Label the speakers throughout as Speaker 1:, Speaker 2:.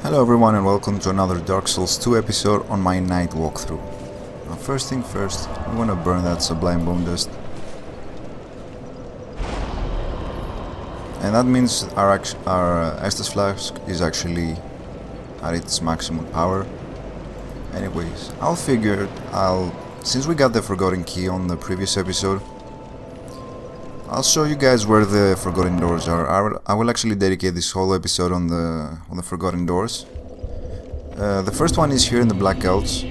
Speaker 1: Hello everyone and welcome to another Dark Souls 2 episode on my night walkthrough. Now first thing first, we want to burn that Sublime Bone Dust. And that means our Estus Flask is actually at its maximum power. Anyways, since we got the Forgotten Key on the previous episode, I'll show you guys where the Forgotten Doors are. I will actually dedicate this whole episode on the Forgotten Doors. The first one is here in the Black Gulch.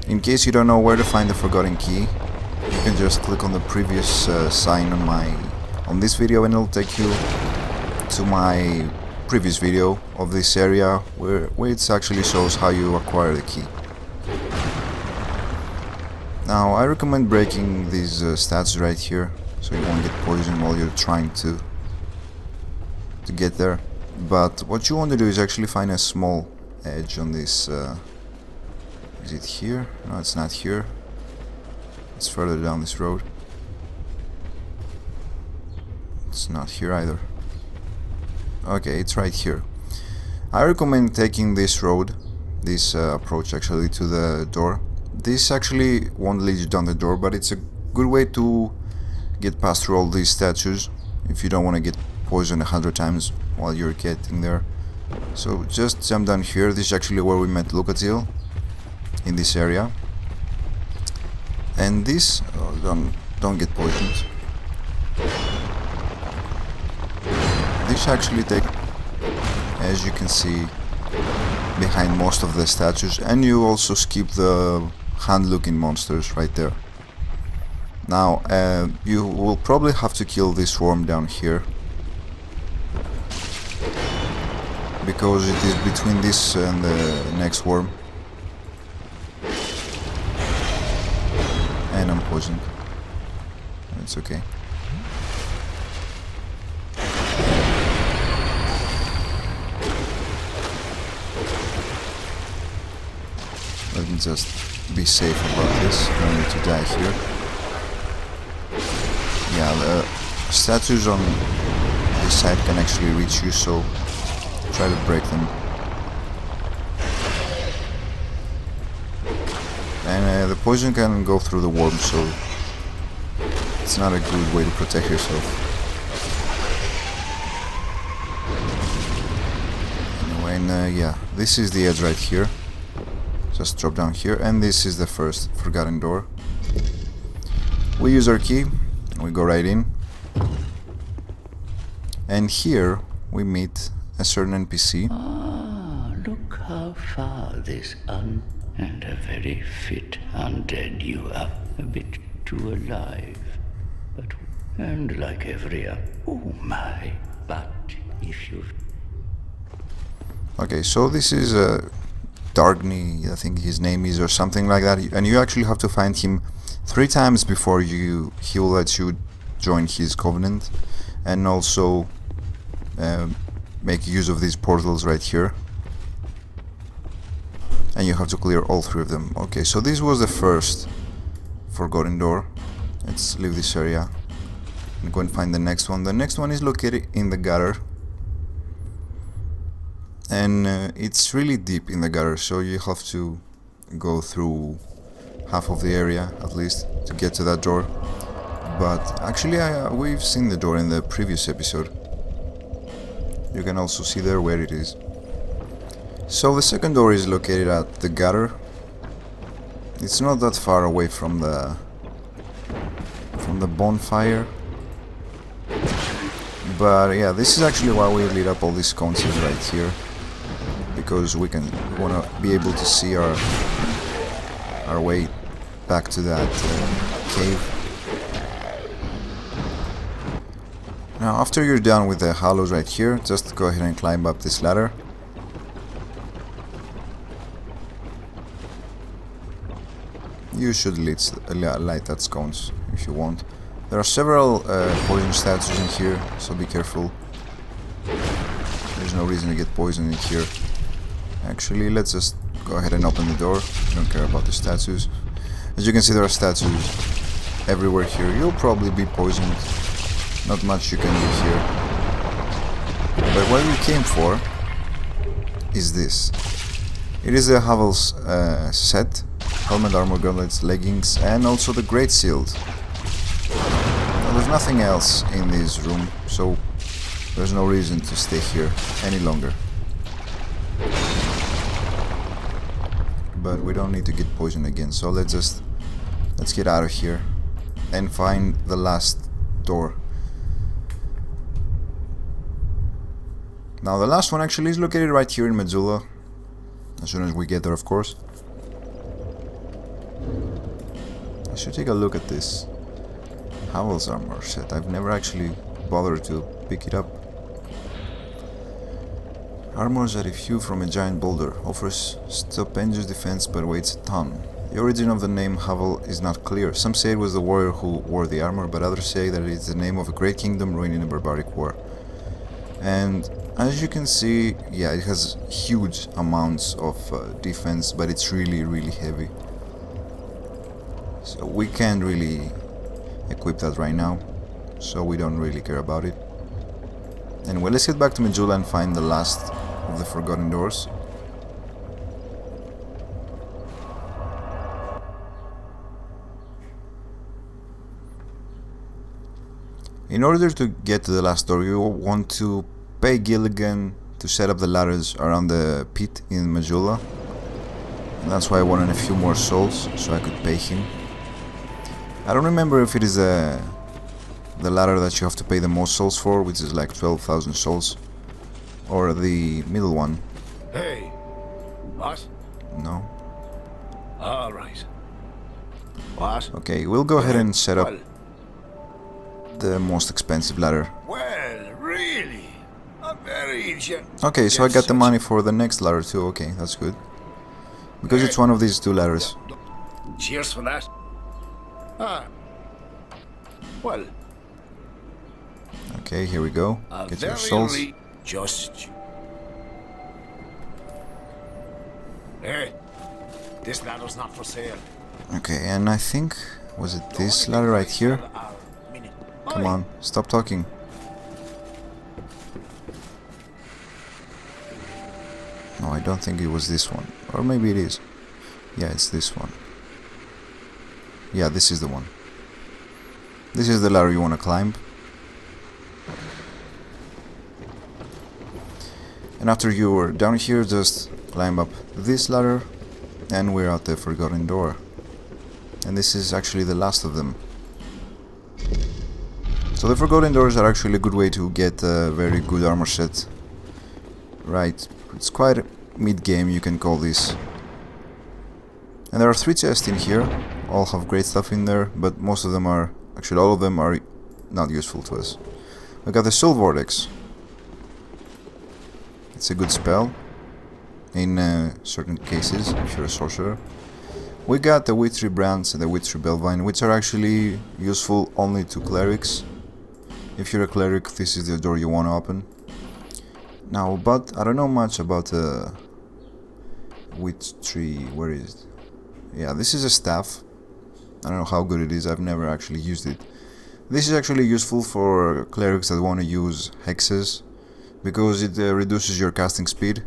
Speaker 1: In case you don't know where to find the Forgotten Key, you can just click on the previous sign on this video and it'll take you to my previous video of this area where it actually shows how you acquire the key. Now, I recommend breaking these stats right here, so you won't get poisoned while you're trying to get there. But what you want to do is actually find a small edge on this. Is it here? No, it's not here. It's further down this road. It's not here either. Okay, it's right here. I recommend taking this road, this approach actually to the door. This actually won't lead you down the door, but it's a good way to get past through all these statues if you don't want to get poisoned 100 times while you're getting there. So just jump down here. This is actually where we met Lucatiel, in this area. And this, don't get poisoned. This actually take, as you can see, behind most of the statues, and you also skip the hand-looking monsters right there. Now, you will probably have to kill this worm down here, because it is between this and the next worm. And I'm poisoned. It's okay. Let me just be safe about this. I don't need to die here. Yeah, the statues on this side can actually reach you, so try to break them. And the poison can go through the worm, so it's not a good way to protect yourself. Anyway, and yeah, this is the edge right here. Just drop down here, and this is the first Forgotten Door. We use our key, and we go right in. And here we meet a certain NPC.
Speaker 2: Ah, look how far this and a very fit undead you are. A bit too alive, and like every oh my, but if you've...
Speaker 1: Okay, so this is Dargny, I think his name is, or something like that, and you actually have to find him 3 times before he will let you join his covenant, and also make use of these portals right here, and you have to clear all 3 of them. Okay, so this was the first Forgotten Door. Let's leave this area and go and find the next one. The next one is located in the gutter. And it's really deep in the gutter, so you have to go through half of the area at least to get to that door. But actually we've seen the door in the previous episode. You can also see there where it is. So the second door is located at the gutter. It's not that far away from the bonfire. But yeah, this is actually why we lit up all these sconces right here, because we want to be able to see our way back to that cave. Now, after you're done with the hollows right here, just go ahead and climb up this ladder. You should light that scones if you want. There are several poison statues in here, so be careful. There's no reason to get poisoned in here. Actually, let's just go ahead and open the door. I don't care about the statues. As you can see, there are statues everywhere here. You'll probably be poisoned. Not much you can do here. But what we came for is this. It is a Havel's set, helmet, armor, gauntlets, leggings, and also the Great Shield. Now, there's nothing else in this room, so there's no reason to stay here any longer. But we don't need to get poisoned again, so let's get out of here and find the last door. Now the last one actually is located right here in Medulla, as soon as we get there, of course. I should take a look at this Havel's armor set. I've never actually bothered to pick it up. Armors that if you from a giant boulder, offers stupendous defense but weighs a ton. The origin of the name Havel is not clear. Some say it was the warrior who wore the armor, but others say that it is the name of a great kingdom ruined in a barbaric war. And as you can see, yeah, it has huge amounts of defense, but it's really heavy. So we can't really equip that right now, so we don't really care about it. Anyway, let's head back to Medulla and find the last of the Forgotten Doors. In order to get to the last door, you want to pay Gilligan to set up the ladders around the pit in Medulla. And that's why I wanted a few more souls, so I could pay him. I don't remember if it is the ladder that you have to pay the most souls for, which is like 12,000 souls, or the middle one.
Speaker 3: Hey, what?
Speaker 1: No.
Speaker 3: All right. What?
Speaker 1: Okay, we'll go ahead and set up the most expensive ladder.
Speaker 3: Well, really? I'm very
Speaker 1: Okay, so I got the money for the next ladder too. Okay, that's good. Because it's one of these two ladders.
Speaker 3: Cheers for that. Ah. Well.
Speaker 1: Okay, here we go. Get your souls.
Speaker 3: Just. Hey, this ladder's not for sale.
Speaker 1: Okay, and I think, was it this ladder right here? Come on, stop talking. No, I don't think it was this one. Or maybe it is. Yeah, it's this one. Yeah, this is the one. This is the ladder you want to climb. And after you're down here, just climb up this ladder and we're at the Forgotten Door. And this is actually the last of them. So the Forgotten Doors are actually a good way to get a very good armor set. Right, it's quite mid-game, you can call this. And there are 3 chests in here, all have great stuff in there, but most of them are, actually all of them are not useful to us. We got the Soul Vortex. It's a good spell in certain cases, if you're a sorcerer. We got the Witchery Brands and the Witchery Belvine, which are actually useful only to clerics. If you're a cleric, this is the door you want to open. Now, but I don't know much about Witchery. Where is it? Yeah, this is a staff. I don't know how good it is, I've never actually used it. This is actually useful for clerics that want to use hexes, because it reduces your casting speed.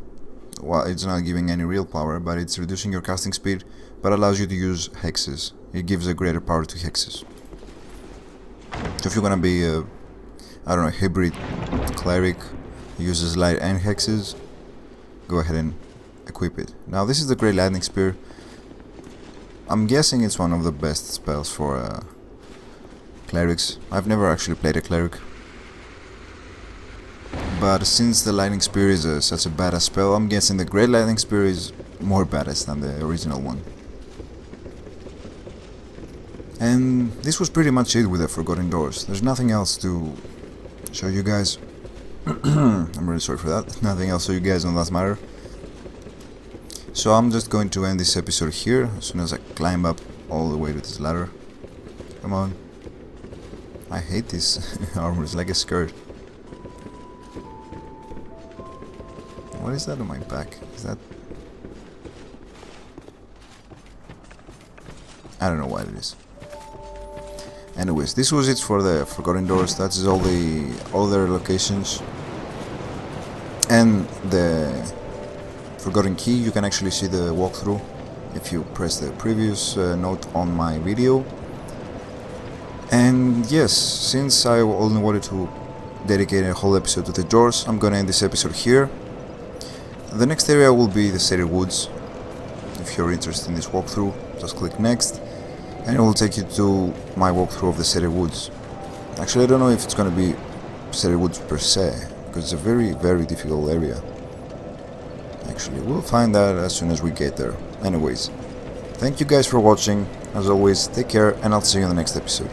Speaker 1: Well, it's not giving any real power, but it's reducing your casting speed, but allows you to use hexes. It gives a greater power to hexes. So if you're gonna be a, I don't know, hybrid cleric, uses light and hexes, go ahead and equip it. Now this is the Great Lightning Spear. I'm guessing it's one of the best spells for clerics. I've never actually played a cleric, but since the Lightning Spear is such a badass spell, I'm guessing the Great Lightning Spear is more badass than the original one. And this was pretty much it with the Forgotten Doors. There's nothing else to show you guys. I'm really sorry for that. Nothing else to show you guys on that matter. So I'm just going to end this episode here as soon as I climb up all the way to this ladder. Come on. I hate this armor, it's like a skirt. What is that on my back? Is that... I don't know what it is. Anyways, this was it for the Forgotten Doors. That's all the other locations. And the forgotten key, you can actually see the walkthrough if you press the previous note on my video. And yes, since I only wanted to dedicate a whole episode to the doors, I'm gonna end this episode here. The next area will be the Shaded Woods. If you're interested in this walkthrough, just click next and it will take you to my walkthrough of the Shaded Woods. Actually, I don't know if it's gonna be Shaded Woods per se, because it's a very, very difficult area. Actually, we'll find that as soon as we get there. Anyways, thank you guys for watching. As always, take care and I'll see you in the next episode.